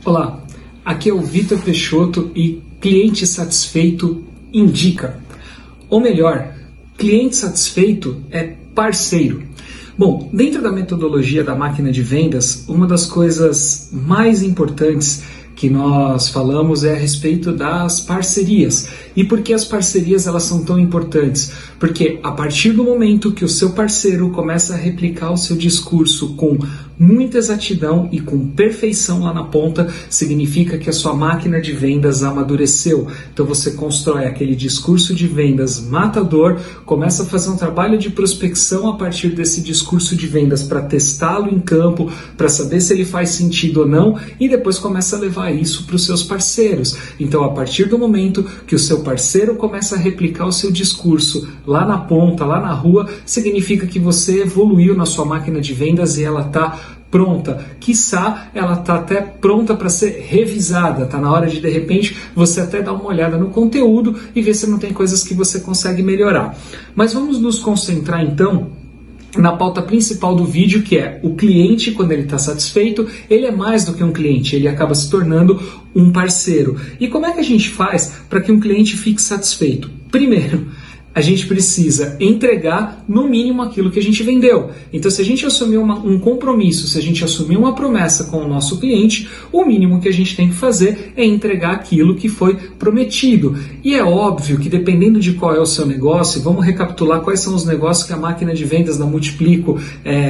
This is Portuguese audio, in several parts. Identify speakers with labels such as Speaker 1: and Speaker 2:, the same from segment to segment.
Speaker 1: Olá, aqui é o Vitor Peixoto e cliente satisfeito indica. Ou melhor, cliente satisfeito é parceiro. Bom, dentro da metodologia da máquina de vendas, uma das coisas mais importantes que nós falamos é a respeito das parcerias. E por que as parcerias elas são tão importantes? Porque a partir do momento que o seu parceiro começa a replicar o seu discurso com muita exatidão e com perfeição lá na ponta, significa que a sua máquina de vendas amadureceu. Então você constrói aquele discurso de vendas matador, começa a fazer um trabalho de prospecção a partir desse discurso de vendas para testá-lo em campo, para saber se ele faz sentido ou não, e depois começa a levar isso para os seus parceiros. Então, a partir do momento que o seu parceiro começa a replicar o seu discurso lá na ponta, lá na rua, significa que você evoluiu na sua máquina de vendas e ela está pronta. Quiçá ela está até pronta para ser revisada. Está na hora de repente, você até dar uma olhada no conteúdo e ver se não tem coisas que você consegue melhorar. Mas vamos nos concentrar então na pauta principal do vídeo, que é o cliente. Quando ele está satisfeito, ele é mais do que um cliente, ele acaba se tornando um parceiro. E como é que a gente faz para que um cliente fique satisfeito? Primeiro, a gente precisa entregar no mínimo aquilo que a gente vendeu. Então, se a gente assumir um compromisso, se a gente assumir uma promessa com o nosso cliente, o mínimo que a gente tem que fazer é entregar aquilo que foi prometido. E é óbvio que dependendo de qual é o seu negócio, vamos recapitular quais são os negócios que a máquina de vendas da Multiplico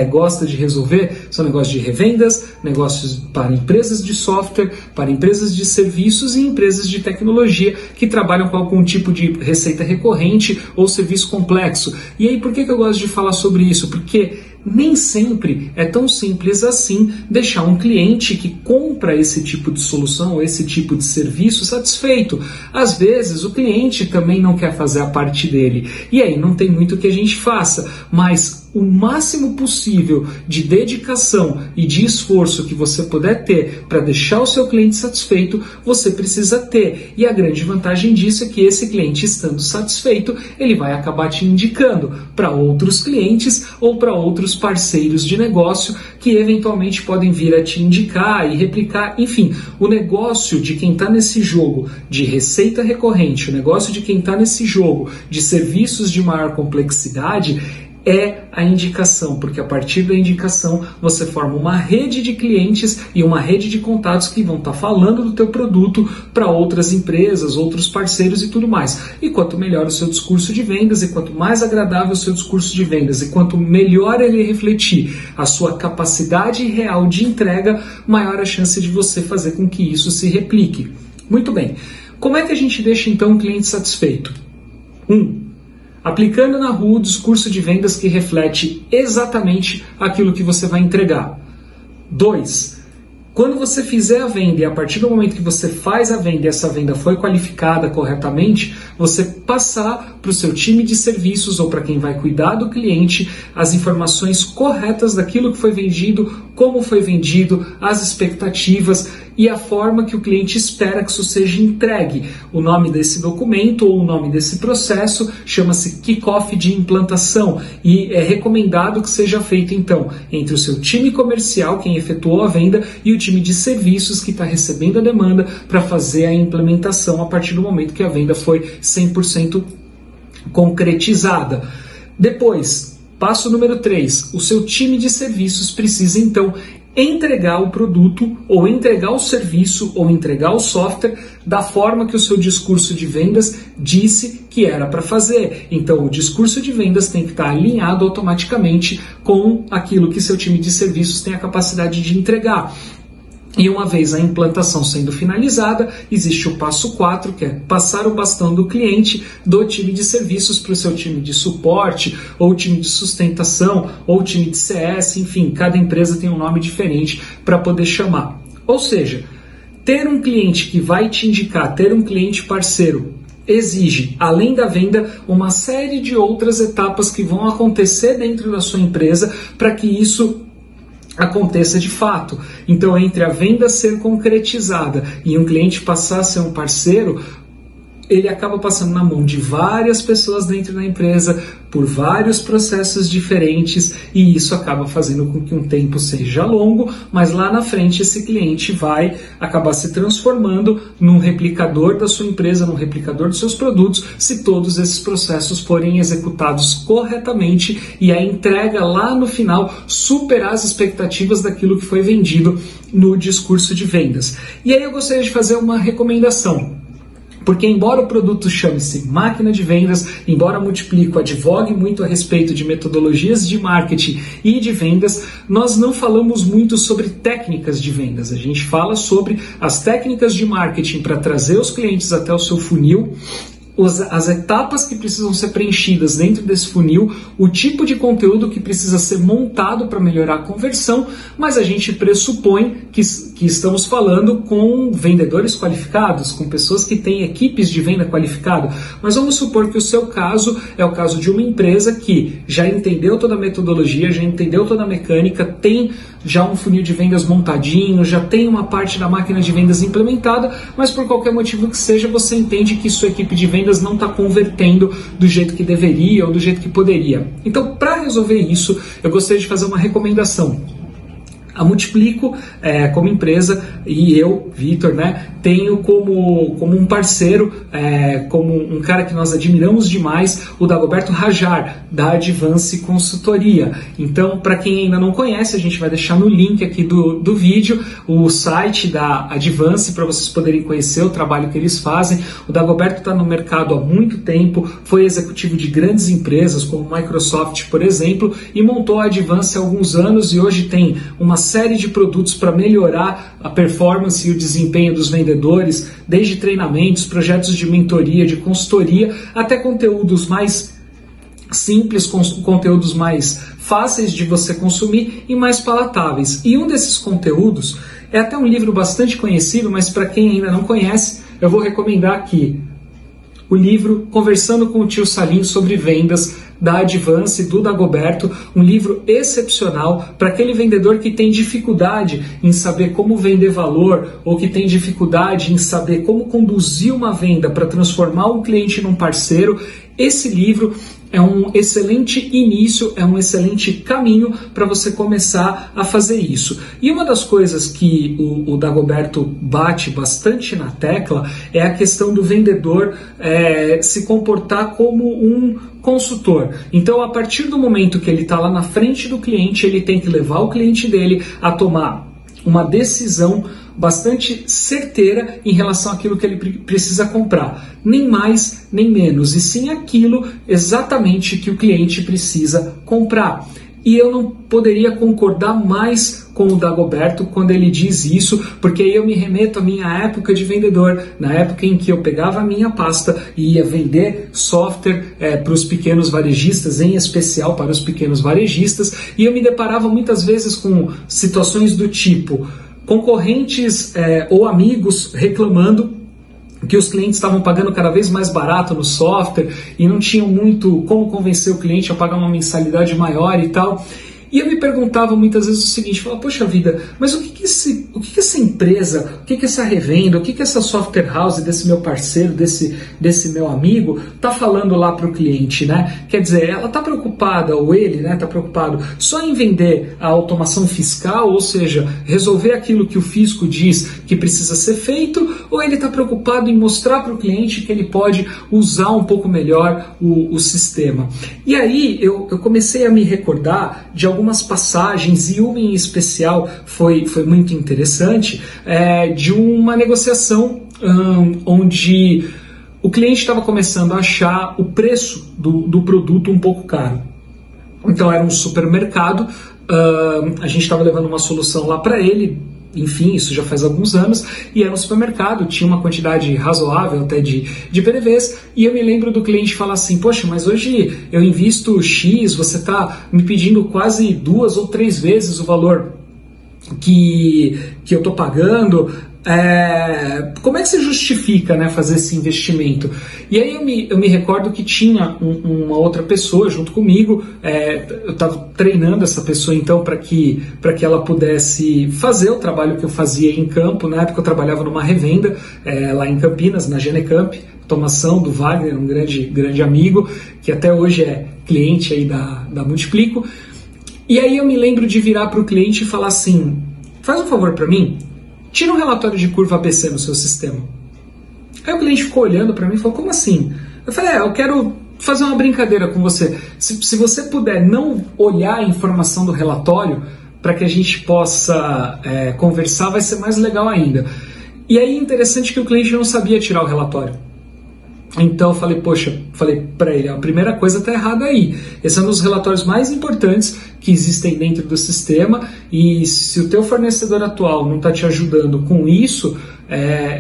Speaker 1: gosta de resolver. São negócios de revendas, negócios para empresas de software, para empresas de serviços e empresas de tecnologia que trabalham com algum tipo de receita recorrente ou serviço complexo. E aí, por que eu gosto de falar sobre isso? Porque nem sempre é tão simples assim deixar um cliente que compra esse tipo de solução, esse tipo de serviço satisfeito. Às vezes o cliente também não quer fazer a parte dele. E aí não tem muito que a gente faça, mas o máximo possível de dedicação e de esforço que você puder ter para deixar o seu cliente satisfeito, você precisa ter. E a grande vantagem disso é que esse cliente, estando satisfeito, ele vai acabar te indicando para outros clientes ou para outros parceiros de negócio que eventualmente podem vir a te indicar e replicar. Enfim, o negócio de quem está nesse jogo de receita recorrente, o negócio de quem está nesse jogo de serviços de maior complexidade é a indicação, porque a partir da indicação você forma uma rede de clientes e uma rede de contatos que vão estar falando do teu produto para outras empresas, outros parceiros e tudo mais. E quanto melhor o seu discurso de vendas, e quanto mais agradável o seu discurso de vendas, e quanto melhor ele refletir a sua capacidade real de entrega, maior a chance de você fazer com que isso se replique. Muito bem. Como é que a gente deixa então o cliente satisfeito? Aplicando na rua o discurso de vendas que reflete exatamente aquilo que você vai entregar. 2. Quando você fizer a venda e a partir do momento que você faz a venda e essa venda foi qualificada corretamente, você passar para o seu time de serviços ou para quem vai cuidar do cliente as informações corretas daquilo que foi vendido, como foi vendido, as expectativas e a forma que o cliente espera que isso seja entregue. O nome desse documento ou o nome desse processo chama-se kickoff de implantação e é recomendado que seja feito então entre o seu time comercial, quem efetuou a venda, e o time de serviços que está recebendo a demanda para fazer a implementação a partir do momento que a venda foi 100% concretizada. Depois, passo número 3, o seu time de serviços precisa então entregar o produto, ou entregar o serviço, ou entregar o software da forma que o seu discurso de vendas disse que era para fazer. Então, o discurso de vendas tem que estar alinhado automaticamente com aquilo que seu time de serviços tem a capacidade de entregar. E uma vez a implantação sendo finalizada, existe o passo 4, que é passar o bastão do cliente do time de serviços para o seu time de suporte, ou time de sustentação, ou time de CS, enfim, cada empresa tem um nome diferente para poder chamar. Ou seja, ter um cliente que vai te indicar, ter um cliente parceiro, exige, além da venda, uma série de outras etapas que vão acontecer dentro da sua empresa para que isso aconteça de fato. Então, entre a venda ser concretizada e um cliente passar a ser um parceiro, ele acaba passando na mão de várias pessoas dentro da empresa, por vários processos diferentes, e isso acaba fazendo com que um tempo seja longo, mas lá na frente esse cliente vai acabar se transformando num replicador da sua empresa, num replicador dos seus produtos, se todos esses processos forem executados corretamente e a entrega lá no final superar as expectativas daquilo que foi vendido no discurso de vendas. E aí eu gostaria de fazer uma recomendação. Porque embora o produto chame-se máquina de vendas, embora a Multiplico advogue muito a respeito de metodologias de marketing e de vendas, nós não falamos muito sobre técnicas de vendas. A gente fala sobre as técnicas de marketing para trazer os clientes até o seu funil, as etapas que precisam ser preenchidas dentro desse funil, o tipo de conteúdo que precisa ser montado para melhorar a conversão, mas a gente pressupõe que estamos falando com vendedores qualificados, com pessoas que têm equipes de venda qualificado, mas vamos supor que o seu caso é o caso de uma empresa que já entendeu toda a metodologia, já entendeu toda a mecânica, tem já um funil de vendas montadinho, já tem uma parte da máquina de vendas implementada, mas por qualquer motivo que seja, você entende que sua equipe de vendas não está convertendo do jeito que deveria ou do jeito que poderia. Então, para resolver isso, eu gostaria de fazer uma recomendação. A Multiplico, como empresa, e eu, Vitor, tenho como um parceiro, como um cara que nós admiramos demais, o Dagoberto Rajar, da Advance Consultoria. Então, para quem ainda não conhece, a gente vai deixar no link aqui do vídeo o site da Advance para vocês poderem conhecer o trabalho que eles fazem. O Dagoberto está no mercado há muito tempo, foi executivo de grandes empresas como Microsoft, por exemplo, e montou a Advance há alguns anos e hoje tem uma série de produtos para melhorar a performance e o desempenho dos vendedores, desde treinamentos, projetos de mentoria, de consultoria, até conteúdos mais simples, conteúdos mais fáceis de você consumir e mais palatáveis. E um desses conteúdos é até um livro bastante conhecido, mas para quem ainda não conhece, eu vou recomendar aqui o livro Conversando com o Tio Salim sobre Vendas, da Advance, do Dagoberto, um livro excepcional para aquele vendedor que tem dificuldade em saber como vender valor ou que tem dificuldade em saber como conduzir uma venda para transformar um cliente num parceiro. Esse livro é um excelente início, é um excelente caminho para você começar a fazer isso. E uma das coisas que o Dagoberto bate bastante na tecla é a questão do vendedor se comportar como um consultor. Então, a partir do momento que ele está lá na frente do cliente, ele tem que levar o cliente dele a tomar uma decisão bastante certeira em relação àquilo que ele precisa comprar. Nem mais, nem menos, e sim aquilo exatamente que o cliente precisa comprar. E eu não poderia concordar mais com o Dagoberto quando ele diz isso, porque aí eu me remeto à minha época de vendedor, na época em que eu pegava a minha pasta e ia vender software para os pequenos varejistas, em especial para os pequenos varejistas, e eu me deparava muitas vezes com situações do tipo concorrentes ou amigos reclamando que os clientes estavam pagando cada vez mais barato no software e não tinham muito como convencer o cliente a pagar uma mensalidade maior e tal. E eu me perguntava muitas vezes o seguinte, falava, poxa vida, mas o que essa empresa, o que essa revenda, o que essa software house desse meu parceiro, desse meu amigo, está falando lá para o cliente, né? Quer dizer, ela está preocupada, ou ele está preocupado só em vender a automação fiscal, ou seja, resolver aquilo que o fisco diz que precisa ser feito, ou ele está preocupado em mostrar para o cliente que ele pode usar um pouco melhor o sistema. E aí eu comecei a me recordar de algumas passagens, e uma em especial foi muito interessante, de uma negociação onde o cliente estava começando a achar o preço do produto um pouco caro. Então era um supermercado, a gente estava levando uma solução lá para ele, enfim, isso já faz alguns anos, e era um supermercado, tinha uma quantidade razoável até de PDVs, e eu me lembro do cliente falar assim, poxa, mas hoje eu invisto X, você está me pedindo quase 2 ou 3 vezes o valor que eu estou pagando, como é que você justifica, né, fazer esse investimento? E aí eu me recordo que tinha uma outra pessoa junto comigo, eu estava treinando essa pessoa então para que ela pudesse fazer o trabalho que eu fazia em campo. Na época eu trabalhava numa revenda lá em Campinas, na Genecamp, automação do Wagner, um grande amigo, que até hoje é cliente aí da Multiplico. E aí eu me lembro de virar para o cliente e falar assim, faz um favor para mim, tira um relatório de curva ABC no seu sistema. Aí o cliente ficou olhando para mim e falou, como assim? Eu falei, eu quero fazer uma brincadeira com você. Se você puder não olhar a informação do relatório para que a gente possa conversar, vai ser mais legal ainda. E aí interessante que o cliente não sabia tirar o relatório. Então eu falei, falei para ele, a primeira coisa está errada aí. Esse é um dos relatórios mais importantes que existem dentro do sistema, e se o teu fornecedor atual não está te ajudando com isso,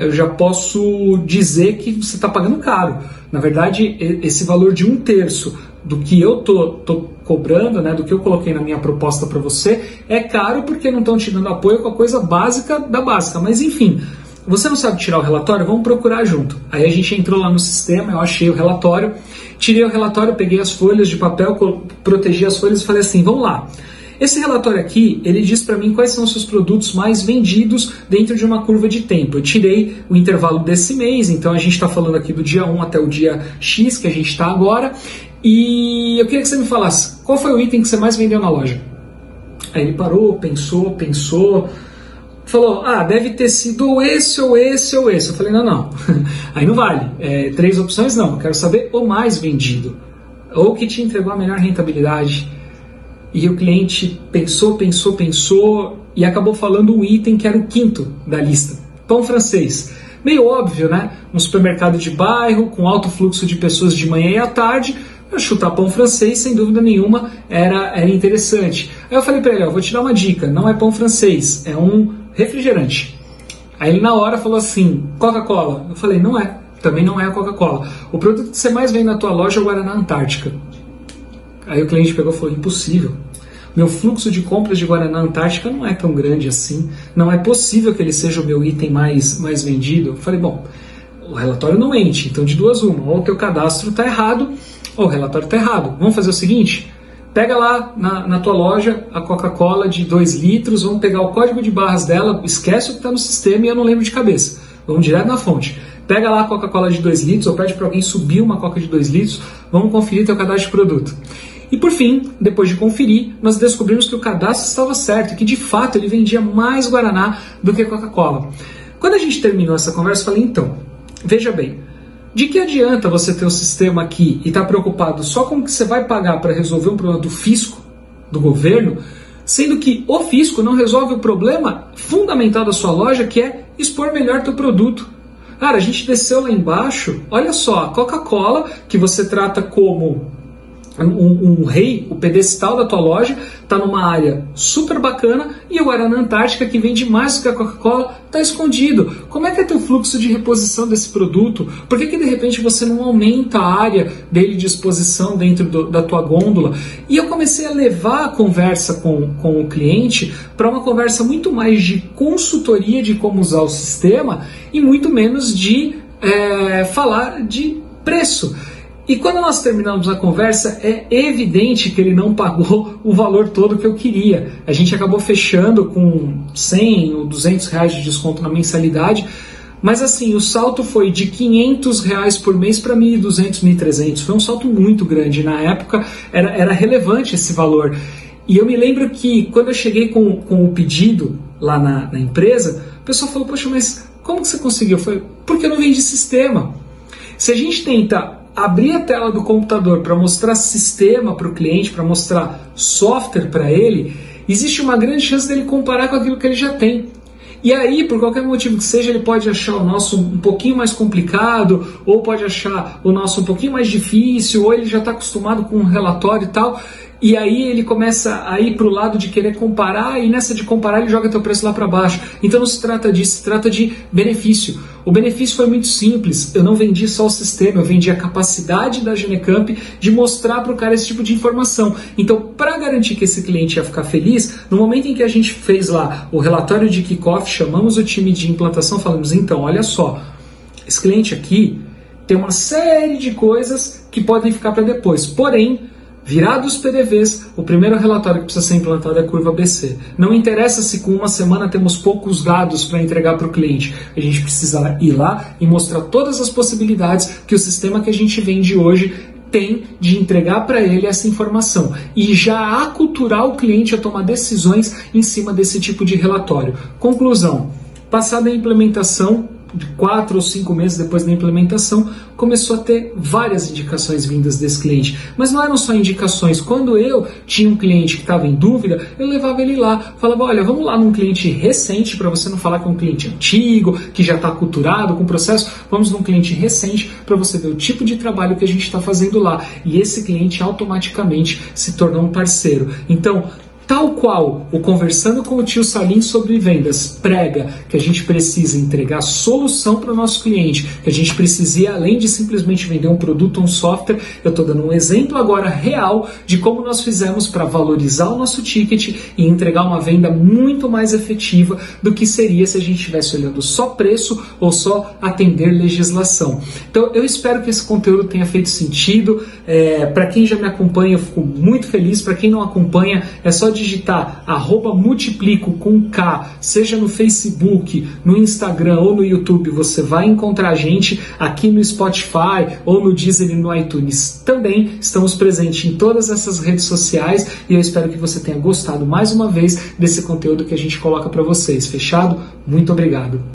Speaker 1: eu já posso dizer que você está pagando caro. Na verdade, esse valor de 1/3 do que eu tô cobrando, né, do que eu coloquei na minha proposta para você, é caro porque não estão te dando apoio com a coisa básica da básica. Mas enfim, você não sabe tirar o relatório? Vamos procurar junto. Aí a gente entrou lá no sistema, eu achei o relatório, tirei o relatório, peguei as folhas de papel, protegi as folhas e falei assim, vamos lá. Esse relatório aqui, ele diz para mim quais são os seus produtos mais vendidos dentro de uma curva de tempo. Eu tirei o intervalo desse mês, então a gente está falando aqui do dia 1 até o dia X, que a gente está agora, e eu queria que você me falasse, qual foi o item que você mais vendeu na loja? Aí ele parou, pensou, falou, deve ter sido esse ou esse ou esse. Eu falei, não, aí não vale, 3 opções não, eu quero saber o mais vendido, ou que te entregou a melhor rentabilidade. E o cliente pensou e acabou falando o item que era o 5º da lista, pão francês. Meio óbvio, né? Um supermercado de bairro, com alto fluxo de pessoas de manhã e à tarde, chutar pão francês, sem dúvida nenhuma, era interessante. Aí eu falei para ele, vou te dar uma dica, não é pão francês, é um refrigerante. Aí ele na hora falou assim, Coca-Cola. Eu falei, não é, também não é a Coca-Cola. O produto que você mais vende na tua loja é o Guaraná Antártica. Aí o cliente pegou e falou, impossível. Meu fluxo de compras de Guaraná Antártica não é tão grande assim. Não é possível que ele seja o meu item mais vendido. Eu falei, bom, o relatório não mente, então de duas uma. Ou o teu cadastro está errado, ou o relatório está errado. Vamos fazer o seguinte, pega lá na tua loja a Coca-Cola de 2 litros, vamos pegar o código de barras dela, esquece o que está no sistema e eu não lembro de cabeça. Vamos direto na fonte. Pega lá a Coca-Cola de 2 litros ou pede para alguém subir uma Coca de 2 litros, vamos conferir teu cadastro de produto. E por fim, depois de conferir, nós descobrimos que o cadastro estava certo, que de fato ele vendia mais Guaraná do que Coca-Cola. Quando a gente terminou essa conversa, eu falei, então, veja bem, de que adianta você ter um sistema aqui e estar preocupado só com o que você vai pagar para resolver um problema do fisco, do governo, sendo que o fisco não resolve o problema fundamental da sua loja, que é expor melhor teu produto. Cara, a gente desceu lá embaixo, olha só, a Coca-Cola, que você trata como um rei, o pedestal da tua loja, está numa área super bacana, e o Guaraná Antártica, que vende mais do que a Coca-Cola, está escondido. Como é que é teu fluxo de reposição desse produto? Por que de repente você não aumenta a área dele de exposição dentro da tua gôndola? E eu comecei a levar a conversa com o cliente para uma conversa muito mais de consultoria de como usar o sistema e muito menos de falar de preço. E quando nós terminamos a conversa, é evidente que ele não pagou o valor todo que eu queria. A gente acabou fechando com 100 ou 200 reais de desconto na mensalidade, mas assim, o salto foi de 500 reais por mês para 1.200, 1.300. Foi um salto muito grande. Na época era relevante esse valor. E eu me lembro que quando eu cheguei com o pedido lá na empresa, o pessoal falou, poxa, mas como que você conseguiu? Eu falei, porque eu não vendi sistema. Se a gente tenta abrir a tela do computador para mostrar sistema para o cliente, para mostrar software para ele, existe uma grande chance dele comparar com aquilo que ele já tem. E aí, por qualquer motivo que seja, ele pode achar o nosso um pouquinho mais complicado, ou pode achar o nosso um pouquinho mais difícil, ou ele já está acostumado com um relatório e tal. e aí ele começa a ir para o lado de querer comparar, e nessa de comparar ele joga teu preço lá para baixo. Então não se trata disso, se trata de benefício. O benefício foi muito simples, eu não vendi só o sistema, eu vendi a capacidade da Genecamp de mostrar para o cara esse tipo de informação. Então, para garantir que esse cliente ia ficar feliz, no momento em que a gente fez lá o relatório de kickoff, chamamos o time de implantação, falamos, então, olha só, esse cliente aqui tem uma série de coisas que podem ficar para depois, porém, virados os PDVs, o primeiro relatório que precisa ser implantado é a curva ABC. Não interessa se com uma semana temos poucos dados para entregar para o cliente. A gente precisa ir lá e mostrar todas as possibilidades que o sistema que a gente vende hoje tem de entregar para ele essa informação. E já aculturar o cliente a tomar decisões em cima desse tipo de relatório. Conclusão, passada a implementação, de 4 ou 5 meses depois da implementação, começou a ter várias indicações vindas desse cliente. Mas não eram só indicações. Quando eu tinha um cliente que estava em dúvida, eu levava ele lá. Falava, olha, vamos lá num cliente recente, para você não falar que é um cliente antigo, que já está aculturado com o processo. Vamos num cliente recente para você ver o tipo de trabalho que a gente está fazendo lá. E esse cliente automaticamente se tornou um parceiro. Então, tal qual o Conversando com o Tio Salim sobre Vendas prega que a gente precisa entregar solução para o nosso cliente, que a gente precisa ir além de simplesmente vender um produto ou um software, eu estou dando um exemplo agora real de como nós fizemos para valorizar o nosso ticket e entregar uma venda muito mais efetiva do que seria se a gente estivesse olhando só preço ou só atender legislação. Então eu espero que esse conteúdo tenha feito sentido. Para quem já me acompanha, eu fico muito feliz. Para quem não acompanha, é só digitar @multiplico com K, seja no Facebook, no Instagram ou no YouTube, você vai encontrar a gente aqui no Spotify ou no Deezer e no iTunes. Também estamos presentes em todas essas redes sociais e eu espero que você tenha gostado mais uma vez desse conteúdo que a gente coloca para vocês. Fechado? Muito obrigado!